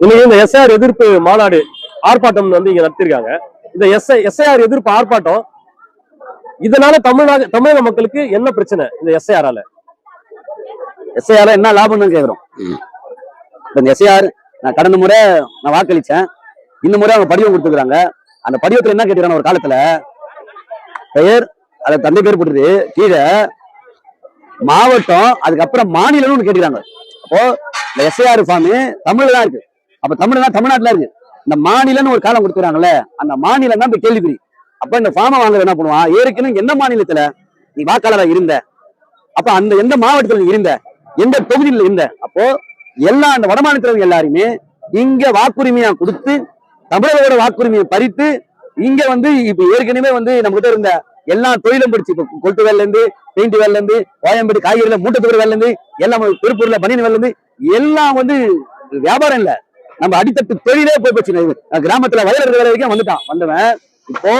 இன்னைக்கு இந்த எஸ்ஐஆர் எதிர்ப்பு மாநாடு ஆர்ப்பாட்டம் வந்து இங்க நடத்திருக்காங்க. இந்த எஸ்ஐஆர் எதிர்ப்பு ஆர்ப்பாட்டம் இதனால தமிழக மக்களுக்கு என்ன பிரச்சனை? இந்த எஸ்ஐஆர் என்ன லாபம்னு கேக்குறோம். இந்த எஸ்ஐஆர் நான் கடந்த முறை நான் வாக்களிச்சேன். இந்த முறை அவங்க படிவம் கொடுத்துக்கிறாங்க. அந்த படிவத்துல என்ன கேட்டுக்கிறாங்க, ஒரு காலத்துல பெயர் அதை தந்தை பேர் போட்டுது, கீழே மாவட்டம், அதுக்கப்புறம் மாநிலம்னு ஒண்ணு கேட்டுக்கிறாங்க. அப்போ இந்த எஸ்ஐஆர் ஃபார்ம் தமிழ்ல தான் இருக்கு. அப்ப தமிழ்நாட்டுல இருக்கு. இந்த மாநிலம்னு ஒரு காலம் கொடுத்துறாங்கல்ல, அந்த மாநிலம் தான் இப்ப கேள்விக்குறி. அப்ப இந்த ஃபார்மை வாங்க என்ன பண்ணுவான், ஏற்கனவே எந்த மாநிலத்துல நீ வாக்காளரா இருந்த, அப்ப அந்த எந்த மாவட்டத்துல இருந்த, எந்த தொகுதியில இருந்த, அப்போ எல்லா அந்த வடமாநிலத்தில எல்லாருமே இங்க வாக்குரிமையா கொடுத்து தமிழரோட வாக்குரிமையை பறித்து இங்க வந்து இப்ப ஏற்கனவே வந்து நம்ம கிட்ட இருந்த எல்லா தொழிலும் படிச்சு, இப்ப கொட்டு வேலைல இருந்து பெயிண்ட் வேலைல இருந்து கோயம்பேடு காய்கறில மூட்டத்துறை வேலைல இருந்து எல்லாம் திருப்பூர்ல பனியன் வேலைல இருந்து எல்லாம் வந்து வியாபாரம் இல்ல, நம்ம அடித்தட்டு தொழிலே போய் போச்சு. கிராமத்துல வயல் இருக்கிற வரைக்கும் வந்தவன் இப்போ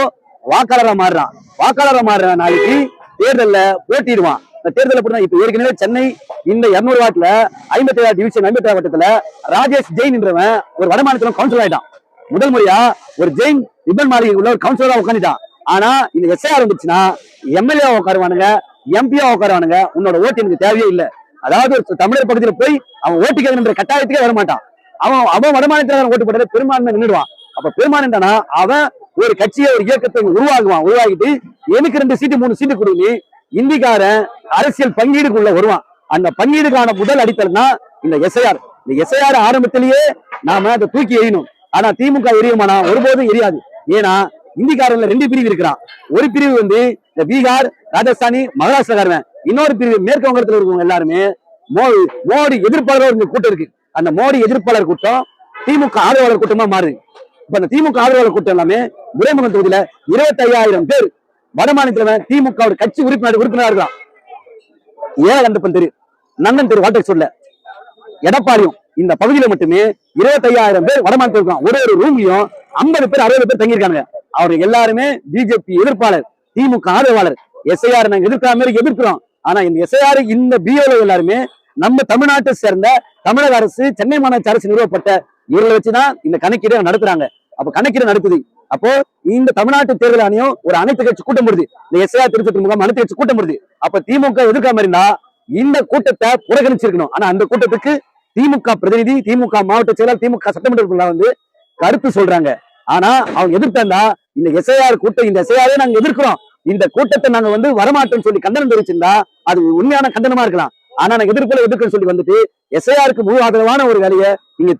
வாக்காளரா மாறுறான். நாளைக்கு தேர்தல்ல போட்டிடுவான். இந்த தேர்தல் இப்ப ஏற்கனவே சென்னை இந்த 200 வாட்ல 57 டிவிஷன் 57 வட்டத்துல ராஜேஷ் ஜெயின் என்றவன் ஒரு வடமாநிலத்துல கவுன்சிலர் ஆயிட்டான். முதல் முறையா ஒரு ஜெயின் ரிப்பன் மாளிகை உள்ள ஒரு கவுன்சிலரா உட்காந்துட்டான். ஆனா இந்த எஸ்ஐஆர் வந்துச்சுன்னா எம்எல்ஏ உட்காருவானுங்க, எம்பியா உட்காருவானுங்க. உன்னோட ஓட்டு எனக்கு தேவையே இல்லை. அதாவது தமிழர் பகுதியில போய் அவன் ஓட்டு கேட்கணுன்ற கட்டாயத்துக்கே வரமாட்டான். அவன் வடமாநிலத்துல ஓட்டு போட்டத பெரும்பான்மை நின்றுடுவான். அப்ப பெரும்பான்மை அவன் ஒரு கட்சியை ஒரு இயக்கத்தை உருவாகிட்டு எனக்கு 2 சீட்டு 3 சீட்டு கொடுங்க இந்திக்காரன் அரசியல் பங்கீடுக்குள்ள வருவான். அந்த பங்கீடுக்கான முதல் அடித்தல் தான் இந்த எஸ்ஐஆர். இந்த எஸ்ஐஆர் ஆரம்பத்திலேயே நாம அதை தூக்கி எறியணும். ஆனா திமுக எரியுமானா ஒருபோதும் எரியாது. ஏன்னா இந்திக்காரன்ல 2 பிரிவு இருக்கிறான். ஒரு பிரிவு வந்து இந்த பீகார், ராஜஸ்தானி, மகாராஷ்டிரக்காரன். இன்னொரு பிரிவு மேற்கு வங்கத்துல இருக்கவங்க எல்லாருமே மோடி எதிர்ப்பாளர் கூட்டம் இருக்கு. அந்த மோடி எதிர்ப்பாளர் கூட்டம் திமுக ஆதரவாளர் கூட்டமா மாறுது. இப்ப அந்த திமுக ஆதரவாளர் கூட்டம் எல்லாமே துரைமுகம் தொகுதியில 25,000 பேர் வடமாநிலத்துல திமுக கட்சி உறுப்பினரா இருக்கலாம். ஏகண்டப்பன் தெரு, நந்தன் தெரு, வாட்டர் சொல்ல எடப்பாடியும் இந்த பகுதியில மட்டுமே 25,000 பேர் வடமாநிலத்தில் இருக்கான். ஒரு ரூம்லயும் 50 பேர் 60 பேர் தங்கியிருக்காங்க. அவர்கள் எல்லாருமே பிஜேபி எதிர்ப்பாளர், திமுக ஆதரவாளர். எஸ்ஐஆர் நாங்க எதிர்க்கிற மாதிரி எதிர்க்கிறோம். ஆனா இந்த எஸ்ஐஆர் இந்த பிஓல எல்லாருமே நம்ம தமிழ்நாட்டை சேர்ந்த தமிழக அரசு, சென்னை மாநகராட்சி அரசு நிறுவப்பட்ட இவர்களை வச்சுதான் இந்த கணக்கீடு நடத்துறாங்க. அப்ப கணக்கீடு நடக்குது. அப்போ இந்த தமிழ்நாட்டு தேர்தல் ஆணையம் ஒரு அனைத்து கட்சி கூட்டம் வருது. இந்த எஸ்ஐஆர் திருத்தத்தின் முகாம் அனைத்து கட்சி கூட்டம் வருது. அப்ப திமுக எதிர்க்காம இருந்தா இந்த கூட்டத்தை புறக்கணிச்சிருக்கணும். ஆனா அந்த கூட்டத்துக்கு திமுக பிரதிநிதி, திமுக மாவட்ட செயலாளர், திமுக சட்டமன்ற வந்து கருத்து சொல்றாங்க. ஆனா அவங்க எதிர்த்தா இந்த எஸ்ஐஆர் கூட்டம், இந்த எஸ்ஐஆரே நாங்க எதிர்க்கிறோம், இந்த கூட்டத்தை நாங்க வந்து வரமாட்டோம்னு சொல்லி கண்டனம் தெரிவிச்சிருந்தா அது உண்மையான கண்டனமா இருக்கலாம். ஆனா நாங்க எதிர்ப்புன்னு சொல்லி வந்துட்டு எஸ்ஐஆருக்கு முழு ஆதரவான ஒரு வேலையை இங்க